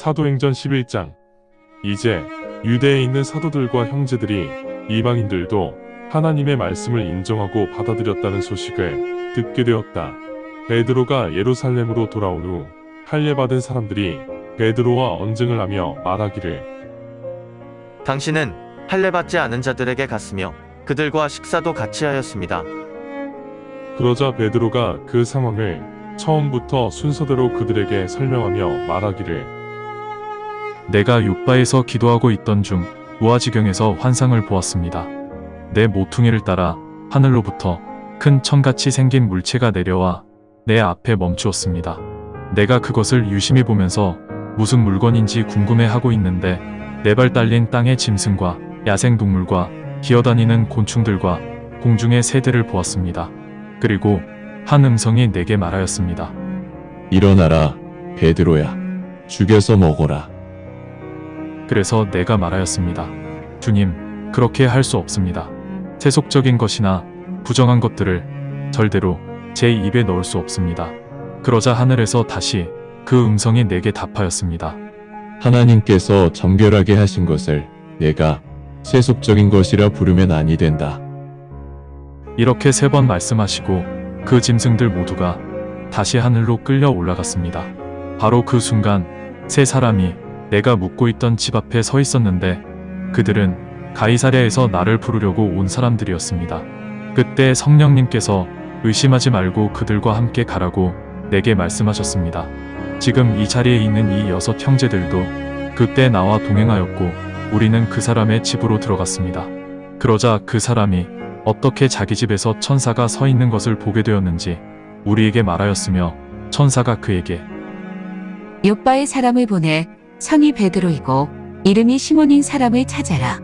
사도행전 11장. 이제 유대에 있는 사도들과 형제들이 이방인들도 하나님의 말씀을 인정하고 받아들였다는 소식을 듣게 되었다. 베드로가 예루살렘으로 돌아온 후 할례받은 사람들이 베드로와 언증을 하며 말하기를, 당신은 할례받지 않은 자들에게 갔으며 그들과 식사도 같이 하였습니다. 그러자 베드로가 그 상황을 처음부터 순서대로 그들에게 설명하며 말하기를, 내가 욥바에서 기도하고 있던 중 무아지경에서 환상을 보았습니다. 내 모퉁이를 따라 하늘로부터 큰 천같이 생긴 물체가 내려와 내 앞에 멈추었습니다. 내가 그것을 유심히 보면서 무슨 물건인지 궁금해하고 있는데 네 발 달린 땅의 짐승과 야생동물과 기어다니는 곤충들과 공중의 새들을 보았습니다. 그리고 한 음성이 내게 말하였습니다. 일어나라, 베드로야. 죽여서 먹어라. 그래서 내가 말하였습니다. 주님, 그렇게 할 수 없습니다. 세속적인 것이나 부정한 것들을 절대로 제 입에 넣을 수 없습니다. 그러자 하늘에서 다시 그 음성이 내게 답하였습니다. 하나님께서 정결하게 하신 것을 내가 세속적인 것이라 부르면 아니 된다. 이렇게 3번 말씀하시고 그 짐승들 모두가 다시 하늘로 끌려 올라갔습니다. 바로 그 순간 3사람이 내가 묵고 있던 집 앞에 서 있었는데 그들은 가이사랴에서 나를 부르려고 온 사람들이었습니다. 그때 성령님께서 의심하지 말고 그들과 함께 가라고 내게 말씀하셨습니다. 지금 이 자리에 있는 이 6 형제들도 그때 나와 동행하였고 우리는 그 사람의 집으로 들어갔습니다. 그러자 그 사람이 어떻게 자기 집에서 천사가 서 있는 것을 보게 되었는지 우리에게 말하였으며 천사가 그에게 욥바의 사람을 보내 성이 베드로이고 이름이 시몬인 사람을 찾아라.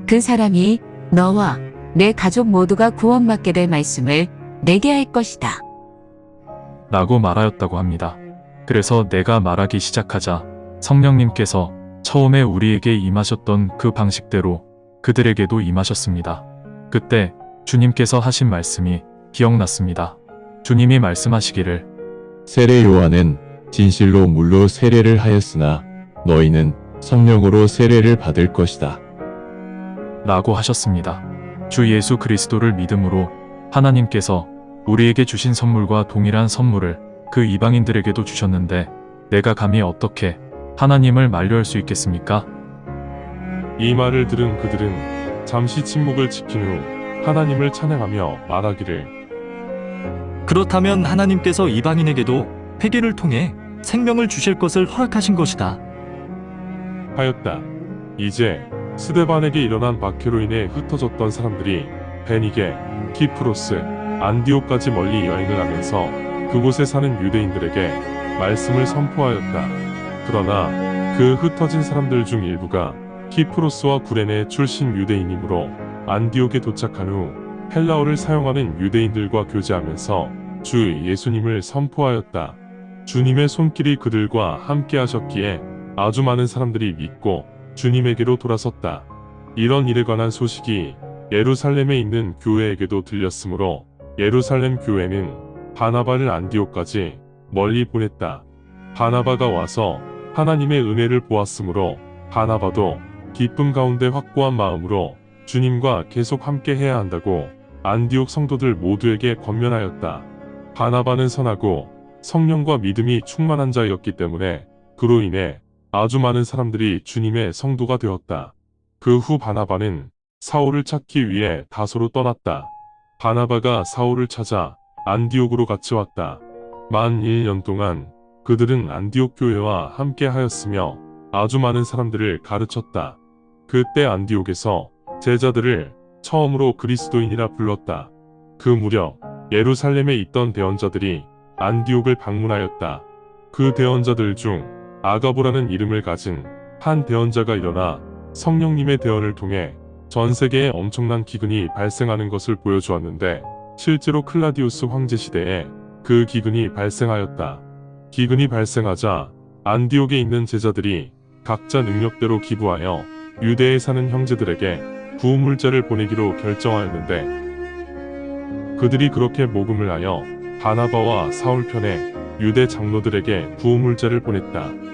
그 사람이 너와 내 가족 모두가 구원받게 될 말씀을 내게 할 것이다. 라고 말하였다고 합니다. 그래서 내가 말하기 시작하자 성령님께서 처음에 우리에게 임하셨던 그 방식대로 그들에게도 임하셨습니다. 그때 주님께서 하신 말씀이 기억났습니다. 주님이 말씀하시기를, 세례 요한은 진실로 물로 세례를 하였으나 너희는 성령으로 세례를 받을 것이다. 라고 하셨습니다. 주 예수 그리스도를 믿음으로 하나님께서 우리에게 주신 선물과 동일한 선물을 그 이방인들에게도 주셨는데 내가 감히 어떻게 하나님을 만류할 수 있겠습니까? 이 말을 들은 그들은 잠시 침묵을 지킨 후 하나님을 찬양하며 말하기를, 그렇다면 하나님께서 이방인에게도 회개를 통해 생명을 주실 것을 허락하신 것이다. 하였다. 이제 스데반에게 일어난 박해로 인해 흩어졌던 사람들이 베니게, 키프로스, 안디옥까지 멀리 여행을 하면서 그곳에 사는 유대인들에게 말씀을 선포하였다. 그러나 그 흩어진 사람들 중 일부가 키프로스와 구레네 출신 유대인이므로 안디옥에 도착한 후 헬라어를 사용하는 유대인들과 교제하면서 주 예수님을 선포하였다. 주님의 손길이 그들과 함께 하셨기에 아주 많은 사람들이 믿고 주님에게로 돌아섰다. 이런 일에 관한 소식이 예루살렘에 있는 교회에게도 들렸으므로 예루살렘 교회는 바나바를 안디옥까지 멀리 보냈다. 바나바가 와서 하나님의 은혜를 보았으므로 바나바도 기쁨 가운데 확고한 마음으로 주님과 계속 함께 해야 한다고 안디옥 성도들 모두에게 권면하였다. 바나바는 선하고 성령과 믿음이 충만한 자였기 때문에 그로 인해 아주 많은 사람들이 주님의 성도가 되었다. 그 후 바나바는 사울을 찾기 위해 다소로 떠났다. 바나바가 사울을 찾아 안디옥으로 같이 왔다. 만 1년 동안 그들은 안디옥 교회와 함께 하였으며 아주 많은 사람들을 가르쳤다. 그때 안디옥에서 제자들을 처음으로 그리스도인이라 불렀다. 그 무렵 예루살렘에 있던 대언자들이 안디옥을 방문하였다. 그 대언자들 중 아가보라는 이름을 가진 한 대언자가 일어나 성령님의 대언을 통해 전 세계에 엄청난 기근이 발생하는 것을 보여주었는데 실제로 클라디우스 황제 시대에 그 기근이 발생하였다. 기근이 발생하자 안디옥에 있는 제자들이 각자 능력대로 기부하여 유대에 사는 형제들에게 부음물자를 보내기로 결정하였는데 그들이 그렇게 모금을 하여 바나바와 사울 편에 유대 장로들에게 부음물자를 보냈다.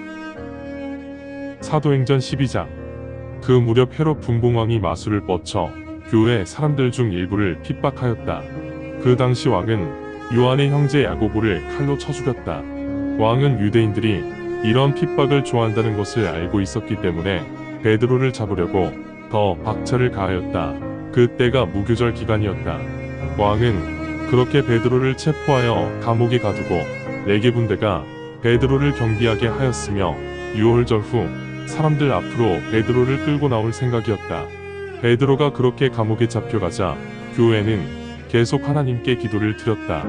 사도행전 12장. 그 무렵 헤롯 분봉왕이 마술을 뻗쳐 교회 사람들 중 일부를 핍박하였다. 그 당시 왕은 요한의 형제 야고보를 칼로 쳐 죽였다. 왕은 유대인들이 이런 핍박을 좋아한다는 것을 알고 있었기 때문에 베드로를 잡으려고 더 박차를 가하였다. 그때가 무교절 기간이었다. 왕은 그렇게 베드로를 체포하여 감옥에 가두고 레게 군대가 베드로를 경비하게 하였으며 6월절 후 사람들 앞으로 베드로를 끌고 나올 생각이었다. 베드로가 그렇게 감옥에 잡혀가자 교회는 계속 하나님께 기도를 드렸다.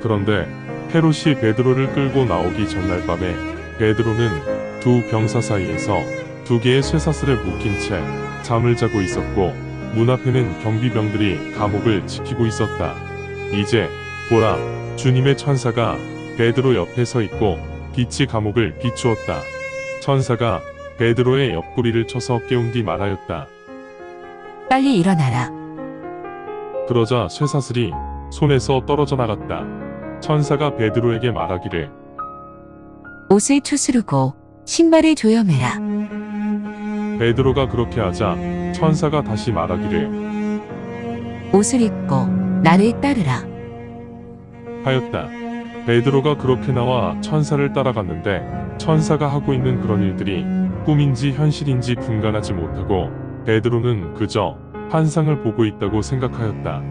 그런데 헤롯이 베드로를 끌고 나오기 전날 밤에 베드로는 두 병사 사이에서 2개의 쇠사슬에 묶인 채 잠을 자고 있었고 문 앞에는 경비병들이 감옥을 지키고 있었다. 이제 보라, 주님의 천사가 베드로 옆에 서 있고 빛이 감옥을 비추었다. 천사가 베드로의 옆구리를 쳐서 깨운 뒤 말하였다. 빨리 일어나라. 그러자 쇠사슬이 손에서 떨어져 나갔다. 천사가 베드로에게 말하기를 옷을 추스르고 신발을 조여매라. 베드로가 그렇게 하자 천사가 다시 말하기를 옷을 입고 나를 따르라. 하였다. 베드로가 그렇게 나와 천사를 따라갔는데 천사가 하고 있는 그런 일들이 꿈인지 현실인지 분간하지 못하고 베드로는 그저 환상을 보고 있다고 생각하였다.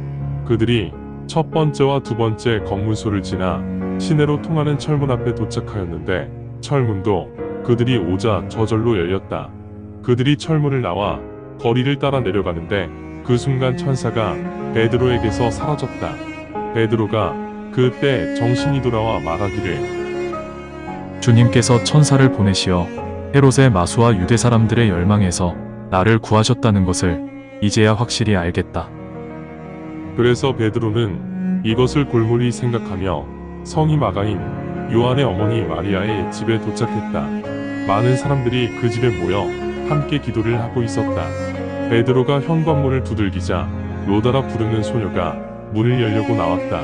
그들이 첫 번째와 두 번째 검문소를 지나 시내로 통하는 철문 앞에 도착하였는데 철문도 그들이 오자 저절로 열렸다. 그들이 철문을 나와 거리를 따라 내려가는데 그 순간 천사가 베드로에게서 사라졌다. 베드로가 그때 정신이 돌아와 말하기를 주님께서 천사를 보내시어 헤롯의 마수와 유대 사람들의 열망에서 나를 구하셨다는 것을 이제야 확실히 알겠다. 그래서 베드로는 이것을 골몰이 생각하며 성이 마가인 요한의 어머니 마리아의 집에 도착했다. 많은 사람들이 그 집에 모여 함께 기도를 하고 있었다. 베드로가 현관문을 두들기자 로다라 부르는 소녀가 문을 열려고 나왔다.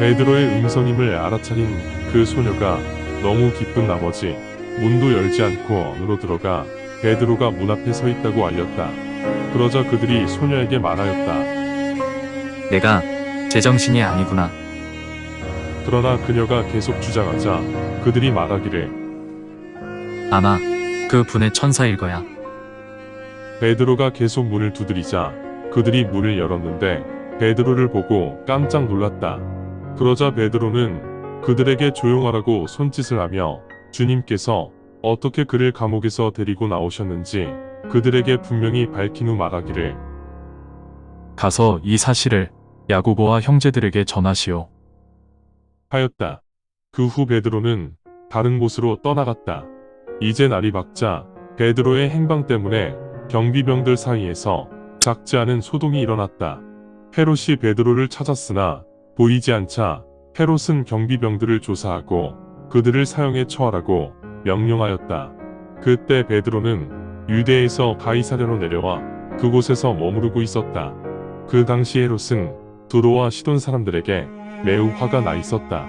베드로의 음성임을 알아차린 그 소녀가 너무 기쁜 나머지 문도 열지 않고 안으로 들어가 베드로가 문 앞에 서 있다고 알렸다. 그러자 그들이 소녀에게 말하였다. 내가 제정신이 아니구나. 그러나 그녀가 계속 주장하자 그들이 말하기를 아마 그 분의 천사일 거야. 베드로가 계속 문을 두드리자 그들이 문을 열었는데 베드로를 보고 깜짝 놀랐다. 그러자 베드로는 그들에게 조용하라고 손짓을 하며 주님께서 어떻게 그를 감옥에서 데리고 나오셨는지 그들에게 분명히 밝힌 후 말하기를 가서 이 사실을 야고보와 형제들에게 전하시오. 하였다. 그 후 베드로는 다른 곳으로 떠나갔다. 이제 날이 밝자 베드로의 행방 때문에 경비병들 사이에서 작지 않은 소동이 일어났다. 헤롯이 베드로를 찾았으나 보이지 않자 헤롯은 경비병들을 조사하고 그들을 사형에 처하라고 명령하였다. 그때 베드로는 유대에서 가이사랴로 내려와 그곳에서 머무르고 있었다. 그 당시 헤롯은 두로와 시돈 사람들에게 매우 화가 나 있었다.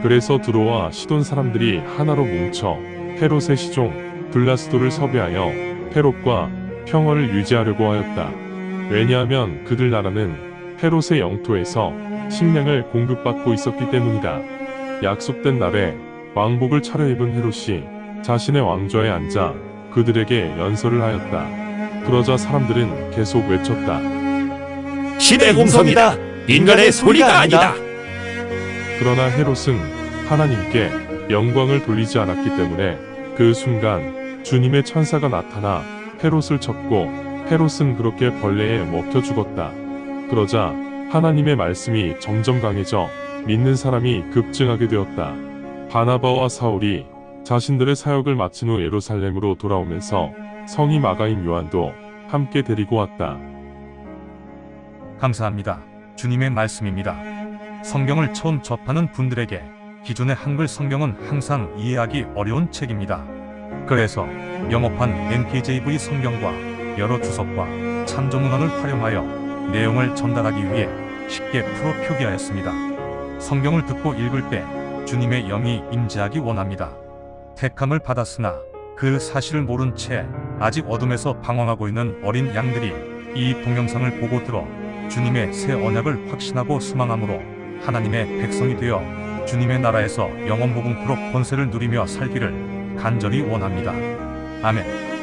그래서 두로와 시돈 사람들이 하나로 뭉쳐 헤롯의 시종 블라스도를 섭외하여 헤롯과 평화를 유지하려고 하였다. 왜냐하면 그들 나라는 헤롯의 영토에서 식량을 공급받고 있었기 때문이다. 약속된 날에 왕복을 차려입은 헤롯이 자신의 왕좌에 앉아 그들에게 연설을 하였다. 그러자 사람들은 계속 외쳤다. 신의 음성이다. 인간의 소리가 아니다. 그러나 헤롯은 하나님께 영광을 돌리지 않았기 때문에 그 순간 주님의 천사가 나타나 헤롯을 쳤고 헤롯은 그렇게 벌레에 먹혀 죽었다. 그러자 하나님의 말씀이 점점 강해져 믿는 사람이 급증하게 되었다. 바나바와 사울이 자신들의 사역을 마친 후 예루살렘으로 돌아오면서 성이 마가인 요한도 함께 데리고 왔다. 감사합니다. 주님의 말씀입니다. 성경을 처음 접하는 분들에게 기존의 한글 성경은 항상 이해하기 어려운 책입니다. 그래서 영어판 NKJV 성경과 여러 주석과 참조문헌을 활용하여 내용을 전달하기 위해 쉽게 풀어 표기하였습니다. 성경을 듣고 읽을 때 주님의 영이 임재하기 원합니다. 택함을 받았으나 그 사실을 모른 채 아직 어둠에서 방황하고 있는 어린 양들이 이 동영상을 보고 들어 주님의 새 언약을 확신하고 소망함으로 하나님의 백성이 되어 주님의 나라에서 영원 무궁토록 권세를 누리며 살기를 간절히 원합니다. 아멘.